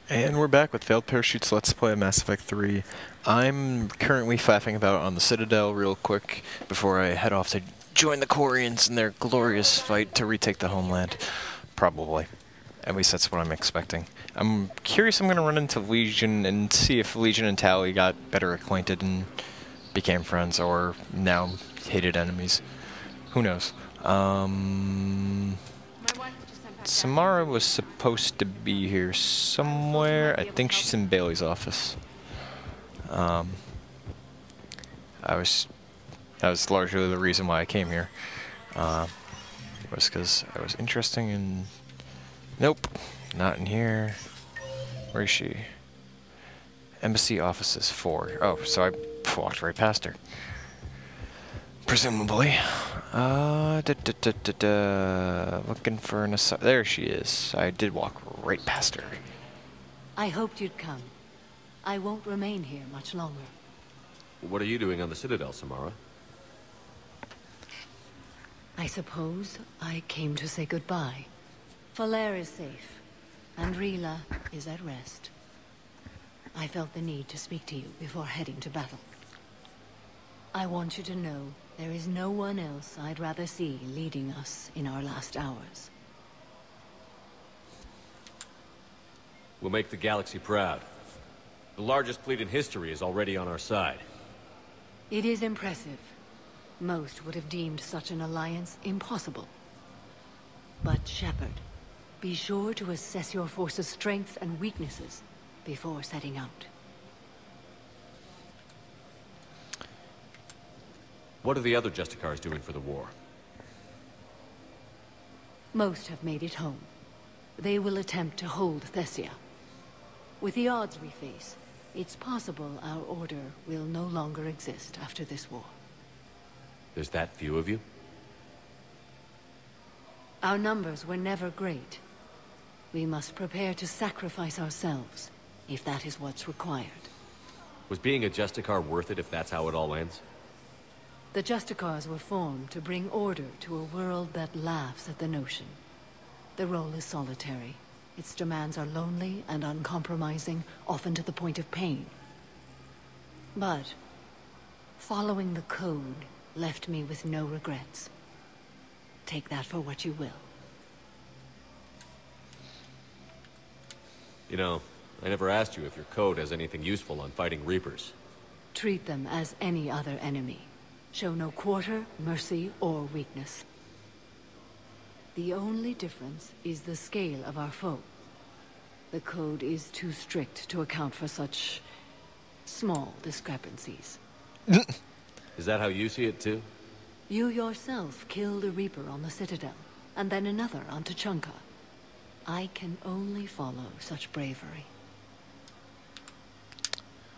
And we're back with Failed Parachutes Let's Play Mass Effect 3. I'm currently faffing about on the Citadel real quick before I head off to join the Quarians in their glorious fight to retake the homeland. Probably. At least that's what I'm expecting. I'm curious I'm going to run into Legion and see if Legion and Tali got better acquainted and became friends, or now hated enemies. Who knows? Samara was supposed to be here somewhere. I think she's in Bailey's office. That was largely the reason why I came here. Was because I was interested in... Nope, not in here. Where is she? Embassy offices 4. Oh, so I walked right past her. Presumably. Looking for an assault. There she is. I did walk right past her. I hoped you'd come. I won't remain here much longer. What are you doing on the Citadel, Samara? I suppose I came to say goodbye. Falair is safe, and Rila is at rest. I felt the need to speak to you before heading to battle. I want you to know there is no one else I'd rather see leading us in our last hours. We'll make the galaxy proud. The largest fleet in history is already on our side. It is impressive. Most would have deemed such an alliance impossible. But Shepard, be sure to assess your force's strengths and weaknesses before setting out. What are the other Justicars doing for the war? Most have made it home. They will attempt to hold Thessia. With the odds we face, it's possible our order will no longer exist after this war. There's that few of you? Our numbers were never great. We must prepare to sacrifice ourselves, if that is what's required. Was being a Justicar worth it if that's how it all ends? The Justicars were formed to bring order to a world that laughs at the notion. The role is solitary. Its demands are lonely and uncompromising, often to the point of pain. But following the code left me with no regrets. Take that for what you will. You know, I never asked you if your code has anything useful on fighting Reapers. Treat them as any other enemy. Show no quarter, mercy, or weakness. The only difference is the scale of our foe. The code is too strict to account for such small discrepancies. Is that how you see it too? You yourself killed a Reaper on the Citadel, and then another on Tuchanka. I can only follow such bravery.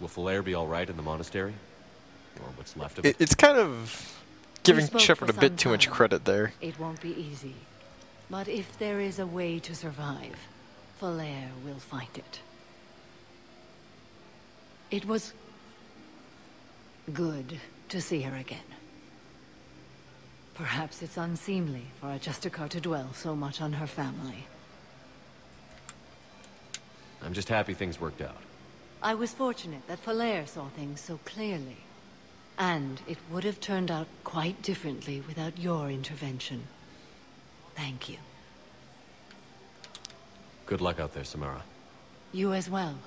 Will Falair be alright in the monastery? Or what's left of it? It's kind of giving Shepard a bit too much credit there. It won't be easy. But if there is a way to survive, Falair will find it. It was good to see her again. Perhaps it's unseemly for a Justicar to dwell so much on her family. I'm just happy things worked out. I was fortunate that Falair saw things so clearly. And it would have turned out quite differently without your intervention. Thank you. Good luck out there, Samara. You as well.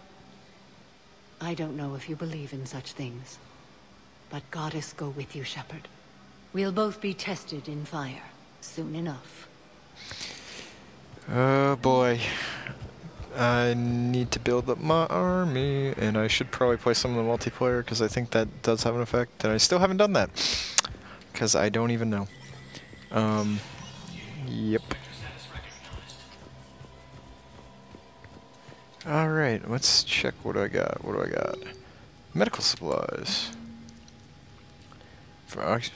I don't know if you believe in such things, but Goddess go with you, Shepard. We'll both be tested in fire, soon enough. Oh boy. I need to build up my army, and I should probably play some of the multiplayer, because I think that does have an effect, and I still haven't done that, because I don't even know. Yep. Alright, let's check what I got. What do I got? Medical supplies. Alright.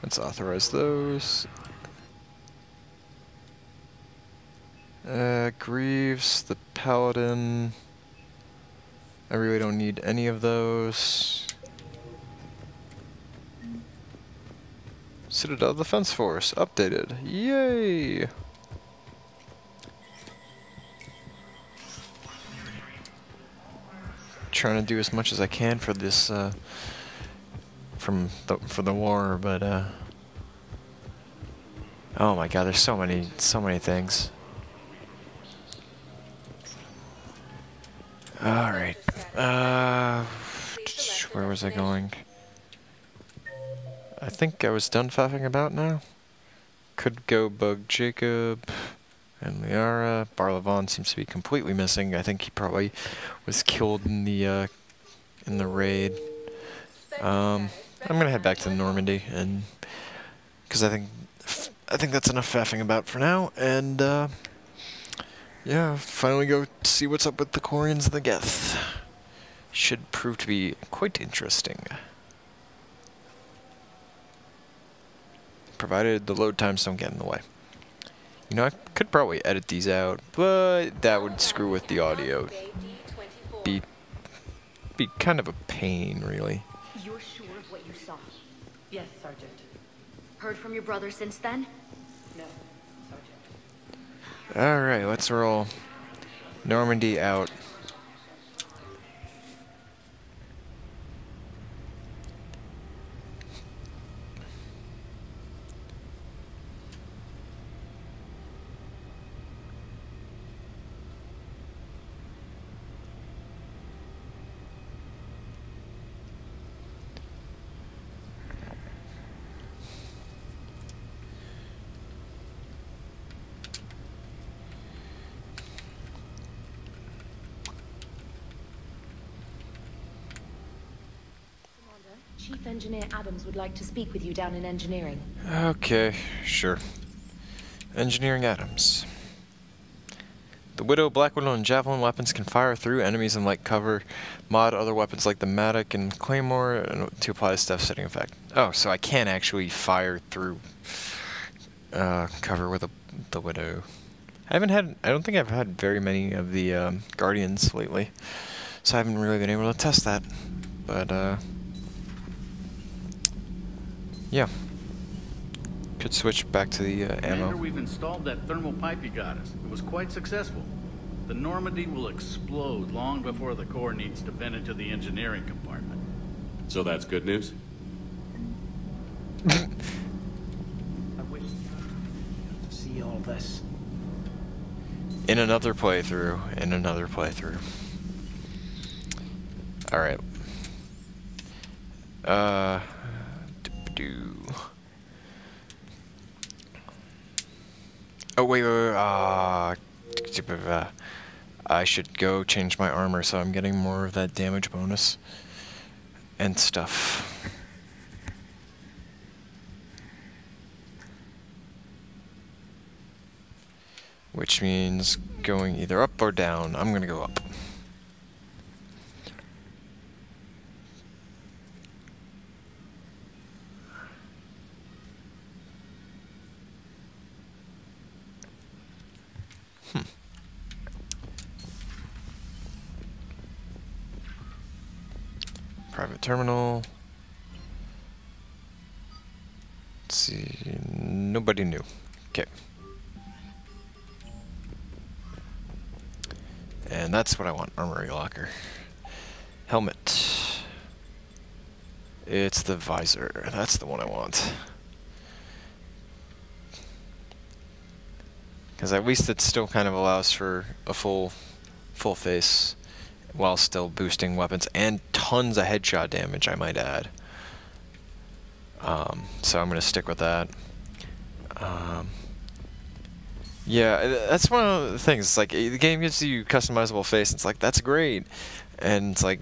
Let's authorize those. Greaves, the Paladin. I really don't need any of those. Citadel Defense Force, updated. Yay! trying to do as much as I can for this, for the war, but oh my god, there's so many things. All right, where was I going? I think I was done faffing about now. Could go bug Jacob and Liara. Barlavon seems to be completely missing. I think he probably was killed in the raid. I'm gonna head back to Normandy, and because I think that's enough faffing about for now. And yeah, finally go see what's up with the Quarians and the Geth. Should prove to be quite interesting. Provided the load times don't get in the way. You know, I could probably edit these out, but that would screw with the audio. Be kind of a pain, really. You're sure of what you saw? Yes, Sergeant. Heard from your brother since then? No, Sergeant. Alright, let's roll. Normandy out. Chief Engineer Adams would like to speak with you down in engineering. Okay, sure. Engineering Adams. The Widow, Black Widow, and Javelin weapons can fire through enemies in light cover. Mod other weapons like the Matic and Claymore to apply the stuff setting effect. Oh, so I can actually fire through cover with the Widow. I don't think I've had very many of the Guardians lately, so I haven't really been able to test that. But yeah, could switch back to the ammo. Commander, we've installed that thermal pipe you got us. It was quite successful. The Normandy will explode long before the core needs to vent into the engineering compartment. So that's good news? I wish to see all this. In another playthrough. Alright. Oh, wait. I should go change my armor so I'm getting more of that damage bonus and stuff. Which means going either up or down. I'm gonna go up. Private terminal. Let's see. Nobody new. Okay. And that's what I want. Armory locker. Helmet. It's the visor. That's the one I want. Because at least it still kind of allows for a full face while still boosting weapons and tons of headshot damage, I might add. So I'm going to stick with that. Yeah, that's one of the things. It's like, the game gives you customizable face, and it's like, that's great. And it's like,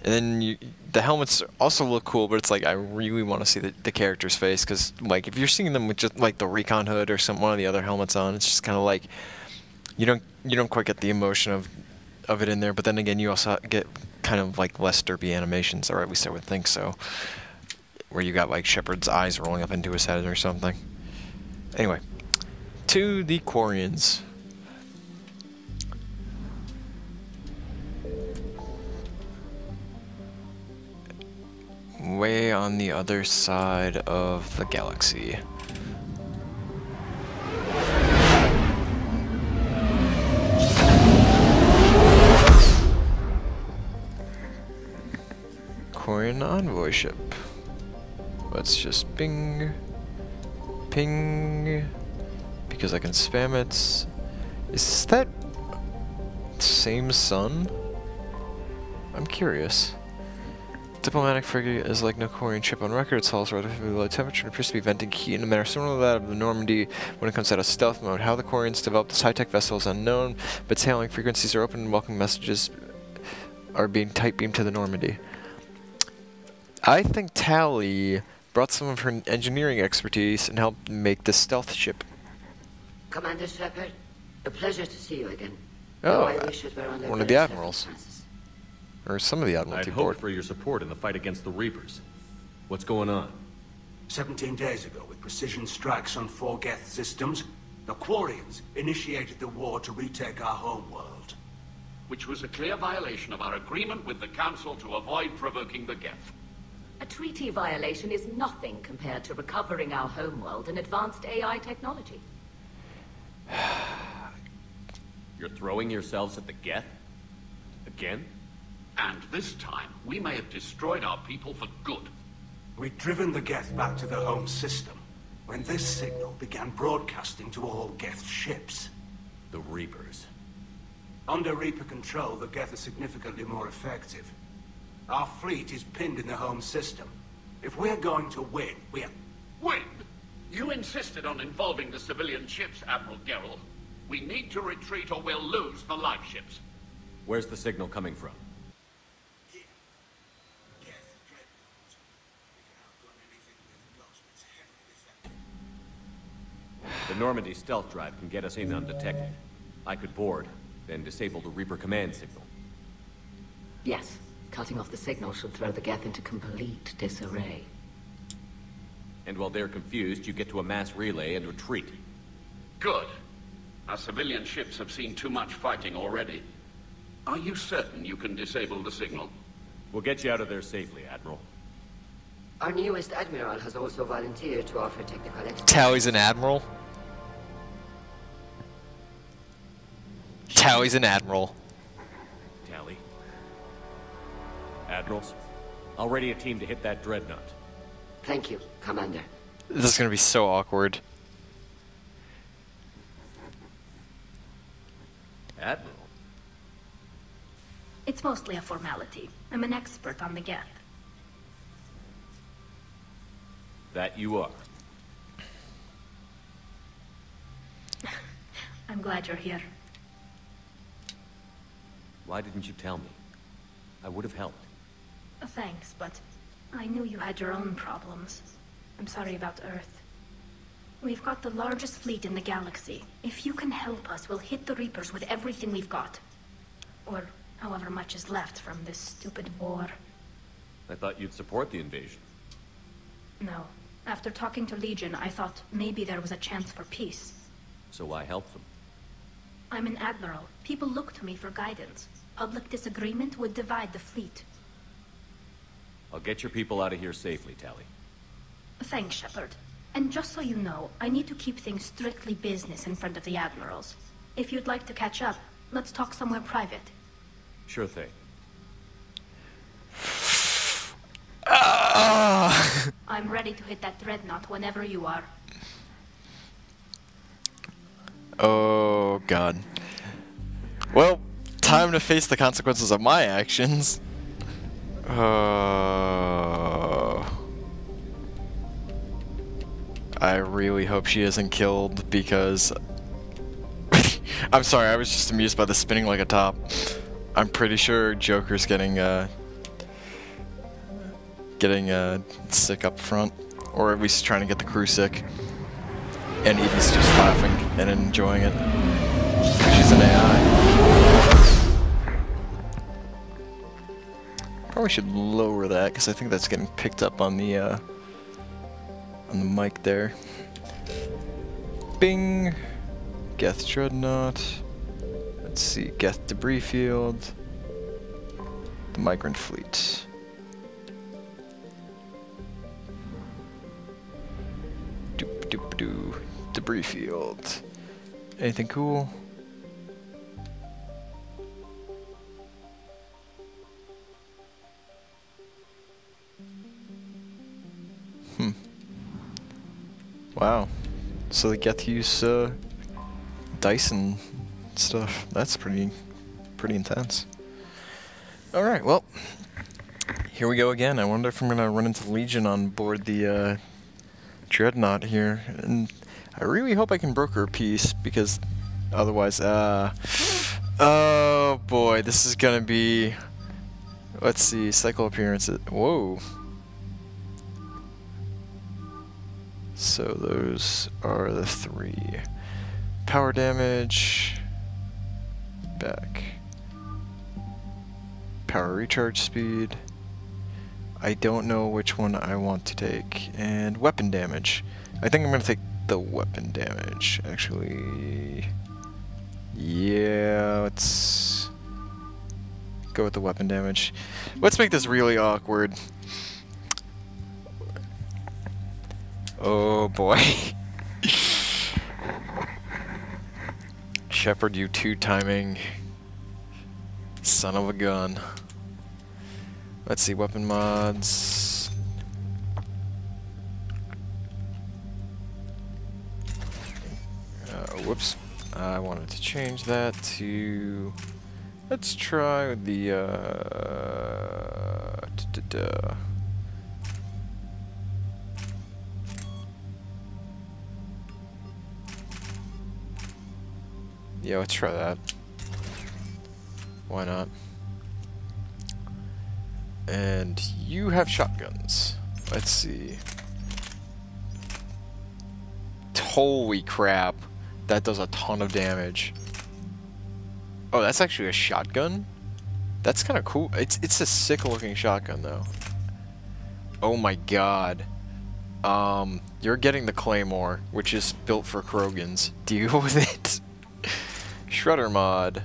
and then the helmets also look cool, but it's like, I really want to see the character's face, because like, if you're seeing them with just like the recon hood or one of the other helmets on, it's just kind of like, you don't quite get the emotion of it in there. But then again, you also get kind of like less derpy animations, or at least I would think so, where you got like Shepard's eyes rolling up into his head or something. Anyway, to the Quarians. Way on the other side of the galaxy. an envoy ship. Let's just ping, ping, because I can spam it. Is that same sun? I'm curious. Diplomatic frigate is like no Quarian ship on record. It's also relatively low temperature and appears to be venting heat in a manner similar to that of the Normandy when it comes out of stealth mode. How the Quarians developed this high-tech vessel is unknown, but sailing frequencies are open and welcome messages are being tight beamed to the Normandy. I think Tali brought some of her engineering expertise and helped make this stealth ship. Commander Shepard, a pleasure to see you again. Oh, I wish it were under one of the better admirals. circumstances. Or some of the Admiralty I'd board. hoped for your support in the fight against the Reapers. What's going on? 17 days ago, with precision strikes on 4 Geth systems, the Quarians initiated the war to retake our homeworld. Which was a clear violation of our agreement with the Council to avoid provoking the Geth. A treaty violation is nothing compared to recovering our homeworld and advanced AI technology. You're throwing yourselves at the Geth? Again? And this time, we may have destroyed our people for good. We'd driven the Geth back to the home system, when this signal began broadcasting to all Geth ships. The Reapers. Under Reaper control, the Geth are significantly more effective. Our fleet is pinned in the home system. If we're going to win, we're... Win? You insisted on involving the civilian ships, Admiral Gerrel. We need to retreat or we'll lose the live ships. Where's the signal coming from? Here. Geth Dreadnought. We can outrun anything with guns, but it's heavily defended. The Normandy stealth drive can get us in undetected. I could board, then disable the Reaper command signal. Yes, cutting off the signal should throw the Geth into complete disarray. And while they're confused, you get to a mass relay and retreat. Good. Our civilian ships have seen too much fighting already. Are you certain you can disable the signal? We'll get you out of there safely, Admiral. Our newest admiral has also volunteered to offer technical expertise. Tali's an admiral. Tali's an admiral. Tali. Admirals, I'll ready a team to hit that Dreadnought. Thank you, Commander. This is gonna be so awkward. Admiral? It's mostly a formality. I'm an expert on the Geth. That you are. I'm glad you're here. Why didn't you tell me? I would have helped. Thanks, but I knew you had your own problems. I'm sorry about Earth. We've got the largest fleet in the galaxy. If you can help us, we'll hit the Reapers with everything we've got. Or however much is left from this stupid war. I thought you'd support the invasion. No. After talking to Legion, I thought maybe there was a chance for peace. So I helped them. I'm an admiral. People look to me for guidance. Public disagreement would divide the fleet. I'll get your people out of here safely, Tali. Thanks, Shepard. And just so you know, I need to keep things strictly business in front of the admirals. If you'd like to catch up, let's talk somewhere private. Sure thing. I'm ready to hit that Dreadnought whenever you are. Oh, God. Well, time to face the consequences of my actions. I really hope she isn't killed because... I'm sorry, I was just amused by the spinning like a top. I'm pretty sure Joker's getting sick up front. Or at least trying to get the crew sick. And Evie's just laughing and enjoying it. She's an AI. Probably should lower that because I think that's getting picked up on the mic there. Bing! Geth Dreadnought. Let's see, Geth Debris Field. The Migrant Fleet. Doop doop doo. Debris Field. Anything cool? Wow. So they get to use dice and stuff. That's pretty intense. Alright, well, here we go again. I wonder if I'm gonna run into Legion on board the Dreadnought here. And I really hope I can broker a peace, because otherwise, oh boy, this is gonna be, let's see, cycle appearances. Whoa. So those are the 3. Power damage, back. Power recharge speed. I don't know which one I want to take. And weapon damage. I think I'm going to take the weapon damage, actually. Yeah, let's go with the weapon damage. Let's make this really awkward. Oh boy. Shepard, you 2-timing son of a gun. Let's see, weapon mods. Whoops. I wanted to change that to... Let's try the... Yeah, let's try that. Why not? And you have shotguns. Let's see. Holy crap. That does a ton of damage. Oh, that's actually a shotgun? That's kind of cool. It's a sick looking shotgun though. Oh my god. You're getting the Claymore, which is built for Krogans. Deal with it. Shredder mod.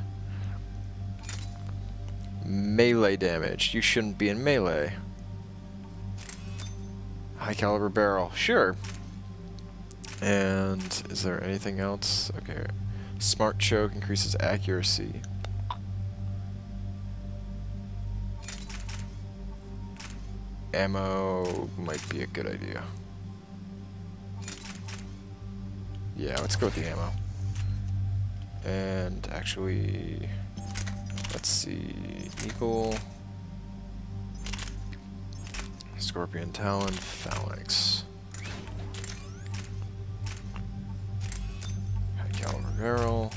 Melee damage. You shouldn't be in melee. High caliber barrel. Sure. And is there anything else? Okay. Smart choke increases accuracy. Ammo might be a good idea. Yeah, let's go with the ammo. And actually, let's see, Eagle, Scorpion Talon, Phalanx, high caliber barrel,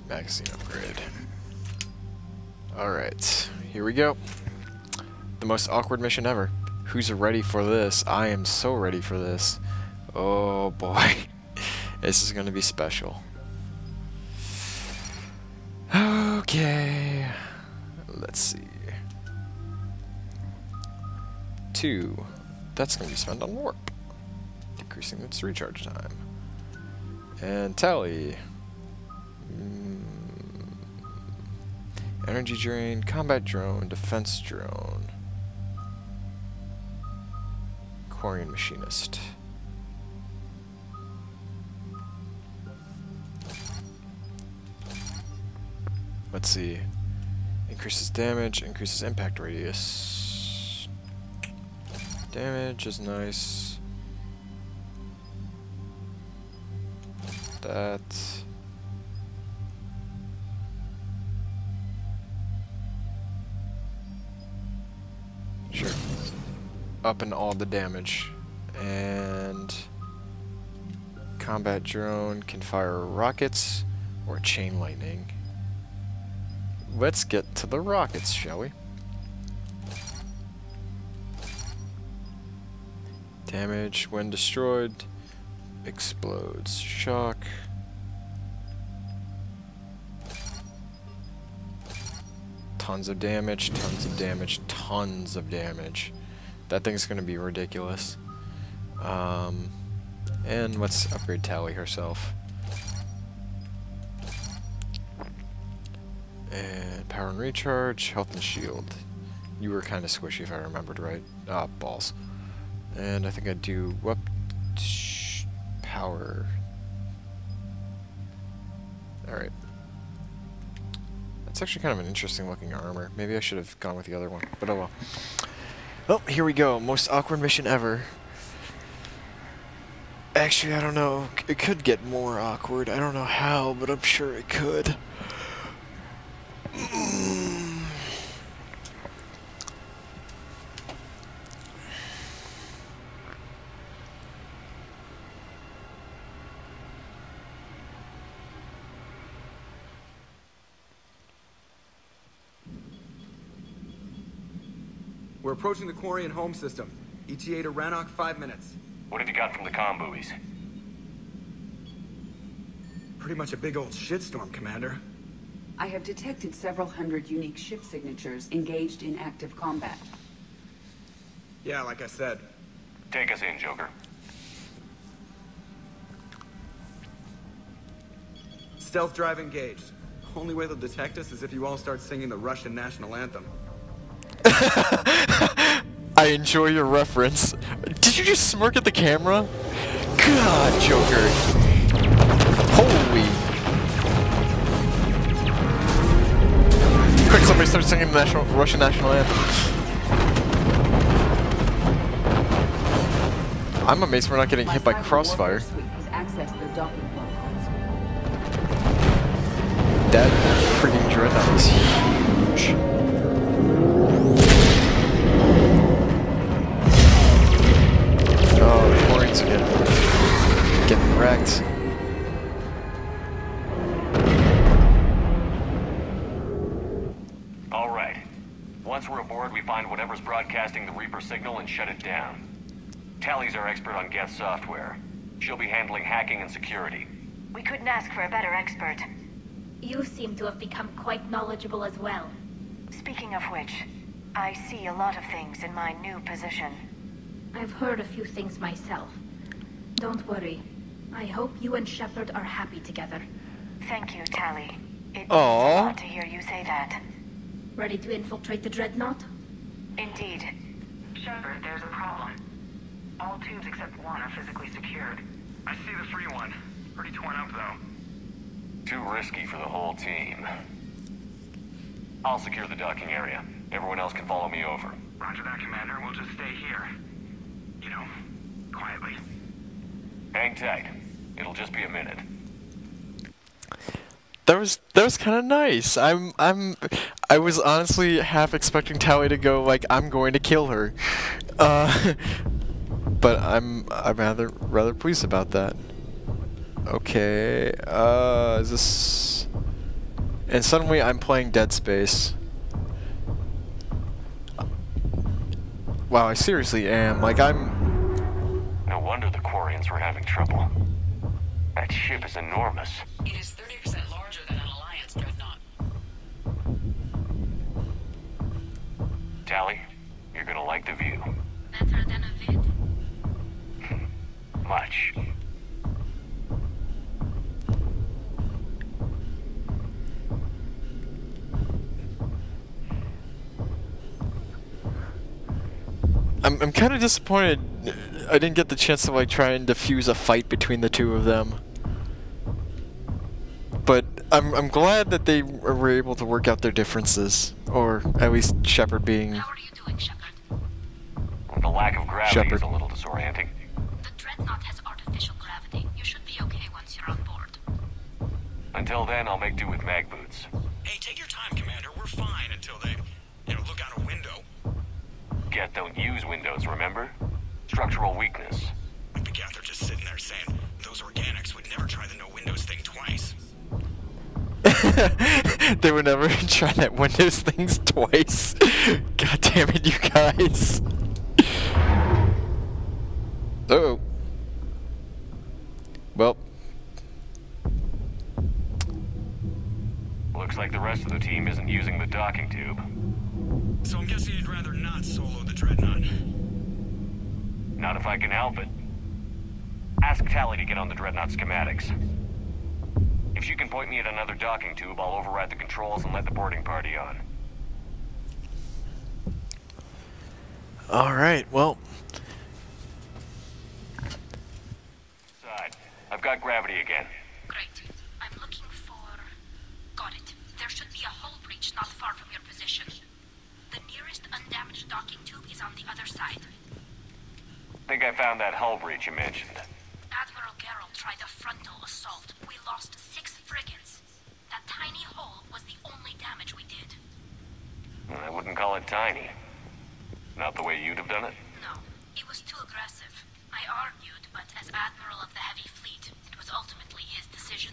magazine upgrade. Alright, here we go. The most awkward mission ever. Who's ready for this? I am so ready for this. Oh boy, this is gonna be special. Okay, let's see. 2, that's gonna be spent on warp, decreasing its recharge time. And Tali, energy drain, combat drone, defense drone, Quarian machinist. Let's see. Increases damage, increases impact radius. Damage is nice. That. Sure. Up in all the damage. And combat drone can fire rockets or chain lightning. Let's get to the rockets, shall we? Damage when destroyed. Explodes. Shock. Tons of damage, tons of damage, tons of damage. That thing's gonna be ridiculous. And let's upgrade Tali herself. And power and recharge, health and shield. You were kind of squishy if I remembered right. Ah, balls. And I think I do power. Alright. That's actually kind of an interesting looking armor. Maybe I should have gone with the other one, but oh well. Oh, here we go. Most awkward mission ever. Actually, I don't know. It could get more awkward. I don't know how, but I'm sure it could. We're approaching the Quarian home system. ETA to Rannoch, 5 minutes. What have you got from the comm buoys? Pretty much a big old shitstorm, Commander. I have detected several hundred unique ship signatures engaged in active combat. Yeah, like I said. Take us in, Joker. Stealth drive engaged. Only way they'll detect us is if you all start singing the Russian national anthem. I enjoy your reference. Did you just smirk at the camera? God, Joker. Holy. Quick, somebody start singing the Russian national anthem. I'm amazed we're not getting hit by crossfire. That freaking Dreadnought is huge. Oh, the Quarians again. Getting wrecked. Alright. Once we're aboard, we find whatever's broadcasting the Reaper signal and shut it down. Tali's our expert on Geth software. She'll be handling hacking and security. We couldn't ask for a better expert. You seem to have become quite knowledgeable as well. Speaking of which, I see a lot of things in my new position. I've heard a few things myself. Don't worry. I hope you and Shepard are happy together. Thank you, Tali. It means a lot to hear you say that. Ready to infiltrate the Dreadnought? Indeed. Shepard, there's a problem. All tubes except one are physically secured. I see the free one. Pretty torn up, though. Too risky for the whole team. I'll secure the docking area. Everyone else can follow me over. Roger that, Commander. We'll just stay here. You know, quietly. Hang tight. It'll just be a minute. That was kind of nice. I was honestly half expecting Tali to go like, I'm going to kill her, but I'm rather pleased about that. Okay, is this? And suddenly I'm playing Dead Space. Wow, I seriously am. Like No wonder the Quarians were having trouble. That ship is enormous. It is 30% larger than an Alliance Dreadnought. Tali, you're gonna like the view. Better than a vid? Much. I'm kind of disappointed I didn't get the chance to like try and defuse a fight between the two of them. But I'm glad that they were able to work out their differences, or at least Shepard being. How are you doing, Shepard? The lack of gravity is a little disorienting. The Dreadnought has artificial gravity. You should be okay once you're on board. Until then, I'll make do with mag boots. Hey, take your time, Commander. We're fine until they, look out a window. Geth don't use windows, remember? Structural weakness. The Geth are just sitting there saying, those organics would never try the no windows thing twice. They would never try that Windows things twice. God damn it, you guys. Uh-oh. Well. Looks like the rest of the team isn't using the docking tube. So I'm guessing you'd rather not solo the Dreadnought. Not if I can help it. Ask Tali to get on the Dreadnought schematics. If you can point me at another docking tube, I'll override the controls and let the boarding party on. Alright, well. Side. I've got gravity again. Great. I'm looking for... Got it. There should be a hull breach not far from your position. The nearest undamaged docking tube is on the other side. Think I found that hull breach you mentioned. Admiral Geralt tried a frontal assault. We lost 6 frigates. That tiny hole was the only damage we did. I wouldn't call it tiny. Not the way you'd have done it? No, it was too aggressive. I argued, but as Admiral of the Heavy Fleet, it was ultimately his decision.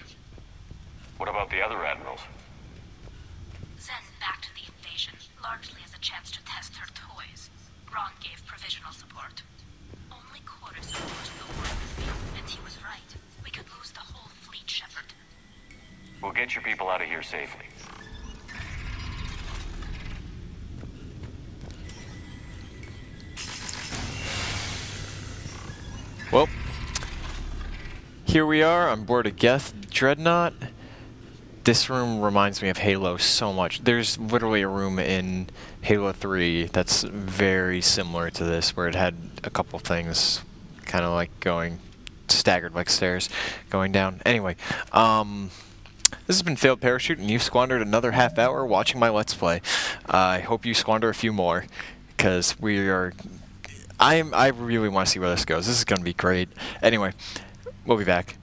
What about the other admirals? Zen backed the invasion, largely as a chance to test her toys. Ron gave provisional support. Only Chorus opposed the war, and he was right. We could lose the whole fleet, Shepard. We'll get your people out of here safely. Well, here we are on board a Geth Dreadnought. This room reminds me of Halo so much. There's literally a room in Halo 3 that's very similar to this, where it had a couple things kind of like going staggered like stairs going down. Anyway, this has been Failed Parachute, and you've squandered another half hour watching my Let's Play. I hope you squander a few more, because I really want to see where this goes. This is going to be great. Anyway, we'll be back.